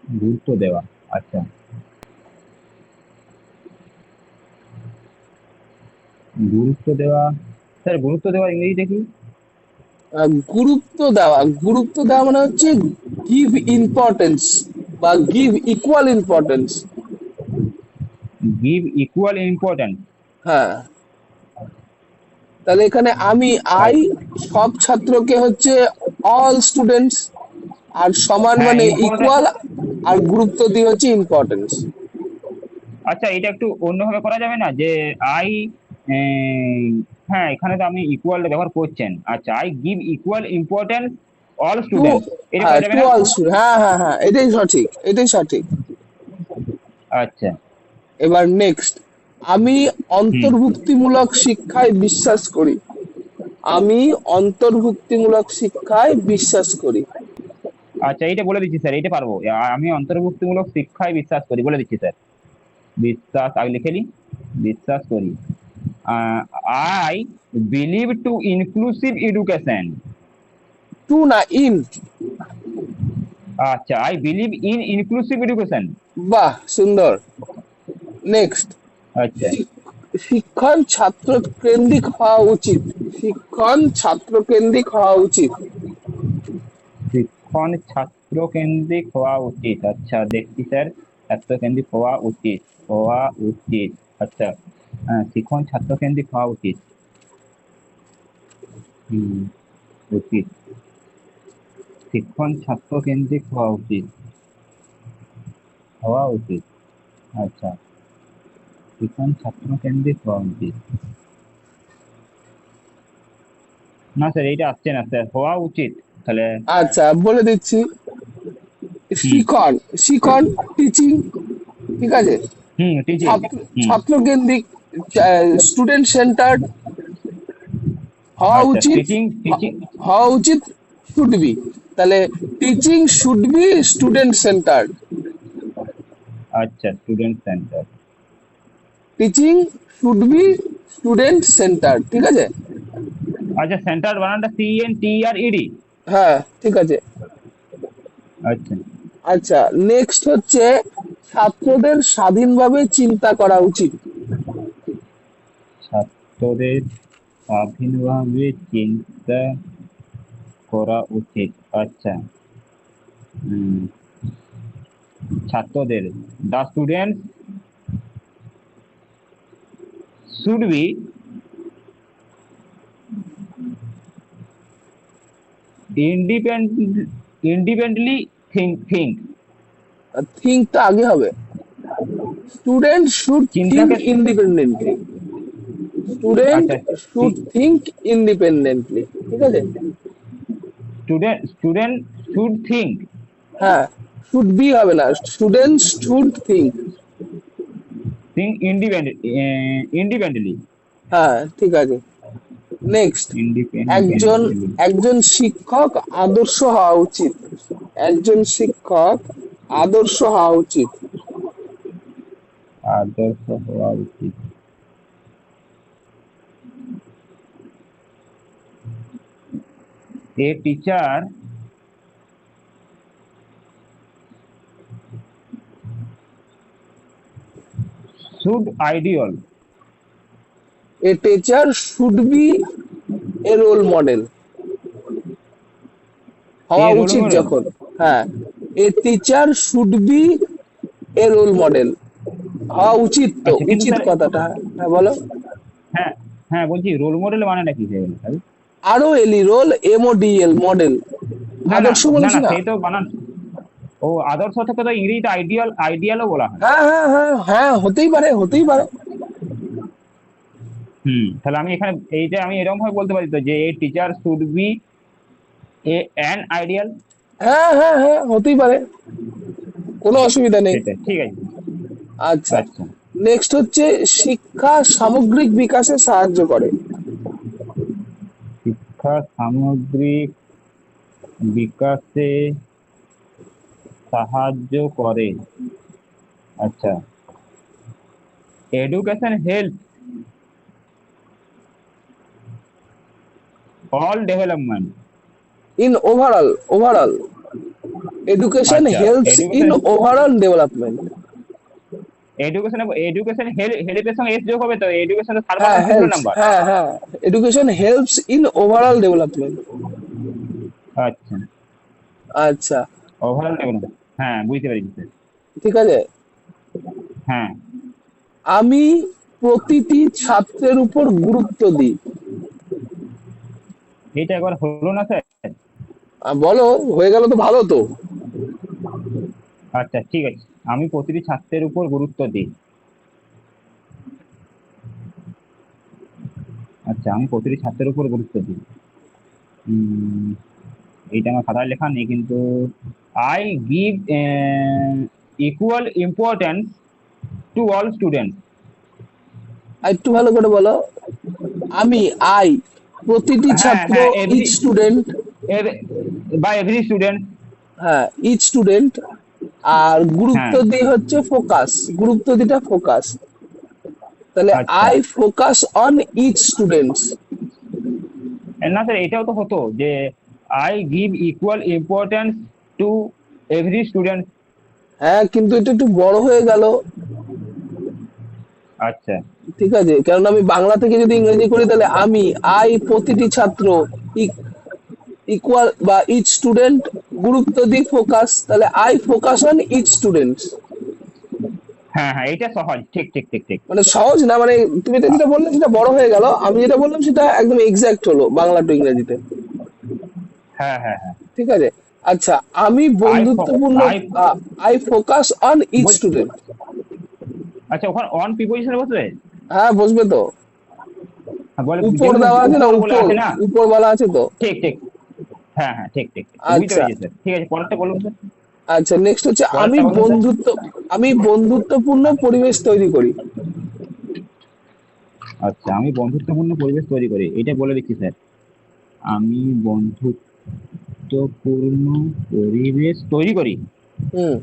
গুরুত্ব দেওয়া। আচ্ছা, গুরুত্ব দেওয়া। স্যার গুরুত্ব দেওয়া ইংরেজিতে কি? গুরুত্ব দেওয়া মানে হচ্ছে গিভ ইম্পর্টেন্স বা give equal importance. Give equal importance. হ্যাঁ, তাহলে এখানে আমি আই সব ছাত্রকে হচ্ছে অল স্টুডেন্টস, আর সমান হ্যাঁ মানে ইম্পর্টেন্ট। ইকুয়াল, আর গুরুত্ব দিয়ে হচ্ছে ইম্পর্টেন্স। আচ্ছা, এটা একটু অন্যভাবে করা যাবে না যে আই, হ্যাঁ এখানে তো আপনি ইকুয়াল ব্যবহার করছেন। আচ্ছা, I give equal importance all two, students, এটা হ্যাঁ করা যাবে টু না? অল স্টুডেন্ট, হ্যাঁ হ্যাঁ হ্যাঁ, এটাই সঠিক, এটাই সঠিক। আচ্ছা। এবার নেক্সট, আমি হুম। অন্তর্ভুক্তিমূলক শিক্ষায় বিশ্বাস করি। আমি অন্তর্ভুক্তিমূলক শিক্ষায় বিশ্বাস করি। আচ্ছা, এইটা বলে দিচ্ছি স্যার, এইটা পারবো। আমি অন্তর্ভুক্তিমূলক শিক্ষায় বিশ্বাস করি, বলে দিচ্ছি স্যার। বিশ্বাস আগে লিখে নিই। বিশ্বাস করি। I believe to inclusive education. To না, ইন। আচ্ছা, I believe in inclusive education. বাহ, সুন্দর। নেক্সট, আচ্ছা। শিক্ষণ ছাত্র কেন্দ্রিক হওয়া উচিত। শিক্ষণ ছাত্র কেন্দ্রিক হওয়া উচিত। শিক্ষণ ছাত্র কেন্দ্রিক হওয়া উচিত। আচ্ছা দেখছি স্যার। ছাত্র কেন্দ্রিক হওয়া উচিত। হওয়া উচিত। আচ্ছা। শিক্ষণ ছাত্র কেন্দ্রিক হওয়া উচিত। হুম। উচিত। শিক্ষণ ছাত্র কেন্দ্রিক হওয়া উচিত। হওয়া উচিত। আচ্ছা। শিক্ষণ ছাত্র কেন্দ্রিক হওয়া উচিত। না স্যার, এইটা আসছে না স্যার, হওয়া উচিত তাহলে। আচ্ছা, বলে দিচ্ছি। হুম। শিখন, শিখন টিচিং, ঠিক আছে। হুম, টিচিং। ছাত্র, হুম। ছাত্র কেন্দ্রিক, স্টুডেন্ট সেন্টার্ড হওয়া আচ্ছা, উচিত। Teaching teaching. হওয়া উচিত, শুড বি। তাহলে teaching should be student centred. আচ্ছা, student centre. Teaching should be student centred, ঠিক আছে। আচ্ছা, সেন্টার বানানটা CENTERED। হ্যাঁ, ঠিক আছে। আচ্ছা। আচ্ছা, নেক্সট হচ্ছে ছাত্রদের স্বাধীনভাবে চিন্তা করা উচিত। ছাত্রদের স্বাধীনভাবে চিন্তা করা উচিত। আচ্ছা। হুম। ছাত্রদের, the student should be independently think. থিঙ্কটা আগে হবে। স্টুডেন্ট শুড থিঙ্ক চিন্তাকে। ইন্ডিপেন্ডেন্টলি। স্টুডেন্ট আচ্ছা। শুড থিঙ্ক ইন্ডিপেন্ডেন্টলি, ঠিক আছে। Student should think. হ্যাঁ, শুড বি হবে না, স্টুডেন্ট শুড থিঙ্ক। ইন্ডিপেন্ডেন্টলি। হ্যাঁ, ঠিক আছে। নেক্সট, একজন, ইন্ডিপেন্ডেন্টলি। একজন শিক্ষক আদর্শ হওয়া উচিত। একজন শিক্ষক আদর্শ হওয়া উচিত। আদর্শ হওয়া উচিত। A teacher should ideal. A teacher should be a role model. এ হওয়া রোল উচিত মডেল। যখন, হ্যাঁ, a teacher should be a role model. হওয়া উচিত, তো আচ্ছা কিন্তু উচিত স্যার। কথাটা, হ্যাঁ বলো। হ্যাঁ। হ্যাঁ বলছি, রোল মডেল মানেটা কি হয়ে গেল স্যার? আরো এলি, রোল MODEL, মডেল। না না আদর্শ না বলেছি না, না। সেই তো বানান। ও আদর্শ থেকে তো ইংরেজিতে আইডিয়াল, আইডিয়ালও বলা হয়। হ্যাঁ হ্যাঁ হ্যাঁ হ্যাঁ, হতেই পারে, হতেই পারে। হুম, তাহলে আমি এখানে এইটা আমি এরকম ভাবে বলতে পারি তো যে এ teacher should be an ideal. হ্যাঁ হ্যাঁ হ্যাঁ, হতেই পারে, কোনো অসুবিধা নেই। সেটা ঠিক আছে। আচ্ছা, আচ্ছা। নেক্সট হচ্ছে শিক্ষা সামগ্রিক বিকাশে সাহায্য করে। শিক্ষা সামগ্রিক বিকাশে সাহায্য করে। আচ্ছা। Education help all development. In overall, overall. Education আচ্ছা, helps in education overall development. Education হেল্পের সঙ্গে এস যোগ হবে তো, এডুকেশন হ্যাঁ, সর্বনাম সিঙ্গুলার হেল্পস, নাম্বার। হ্যাঁ হ্যাঁ, education helps in overall development. আচ্ছা, আচ্ছা, ওভারঅল ডেভেলপমেন্ট, হ্যাঁ বুঝতে পেরেছি স্যার। ঠিক আছে। হ্যাঁ, আমি প্রতিটি ছাত্রের উপর গুরুত্ব দিই। এটা একবার হলো না স্যার? বলো, হয়ে গেল তো ভালো তো। আচ্ছা ঠিক আছে, আমি প্রতিটি ছাত্রের উপর গুরুত্ব দিই। আচ্ছা, আমি প্রতিটি ছাত্রের উপর গুরুত্ব দিই। উম, এইটা আমার খাতায় লেখা নেই কিন্তু, I give equal importance to all student. আর একটু ভালো করে বলো। আমি, আই, প্রতিটি হ্যাঁ ছাত্র, হ্যাঁ, ইচ স্টুডেন্ট। বা এভরি স্টুডেন্ট। হ্যাঁ, ইচ স্টুডেন্ট। আর গুরুত্ব হ্যাঁ, দিই হচ্ছে ফোকাস, গুরুত্ব দিটা ফোকাস। তাহলে আচ্ছা। I focus on each students. না স্যার, এটাও তো হতো যে I give equal importance to every student. হ্যাঁ, কিন্তু এটা একটু বড় হয়ে গেল। আচ্ছা, ঠিক আছে, কারণ আমি বাংলা থেকে যদি ইংরেজি করি তাহলে আমি, আই প্রতিটি ছাত্র, ইকুয়াল বা ইচ স্টুডেন্ট, গুরুত্ব দিই ফোকাস, তাহলে I focus on each students. হ্যাঁ হ্যাঁ, এটা সহজ, ঠিক ঠিক ঠিক ঠিক। মানে সহজ না, মানে তুমি এটা যেটা বললে সেটা বড় হয়ে গেল, আমি যেটা বললাম সেটা একদম এক্সাক্ট হলো বাংলা টু ইংরেজিতে। হ্যাঁ হ্যাঁ হ্যাঁ, ঠিক আছে। আচ্ছা, আমি আই বন্ধুত্বপূর্ণ, I I focus on each student. আচ্ছা, ওখানে অন প্রিপোজিশনে বসবে? হ্যাঁ, বসবে তো। হ্যাঁ, বলে উপর যেহেতু দেওয়া আছে না, উপর বলে উপর, আছে না। উপর বলা আছে তো। ঠিক ঠিক, হ্যাঁ হ্যাঁ, ঠিক ঠিক ঠিক, বুঝতে আচ্ছা, পেরেছি স্যার। ঠিক আছে, পরেরটা বলুন স্যার। আচ্ছা, নেক্সট হচ্ছে পরেরটা বলুন স্যার। আমি বন্ধুত্বপূর্ণ পরিবেশ তৈরি করি। আচ্ছা, আমি বন্ধুত্বপূর্ণ পরিবেশ তৈরি করি, এটা বলে দিচ্ছি স্যার। আমি বন্ধুত্বপূর্ণ পরিবেশ তৈরি করি। হুম।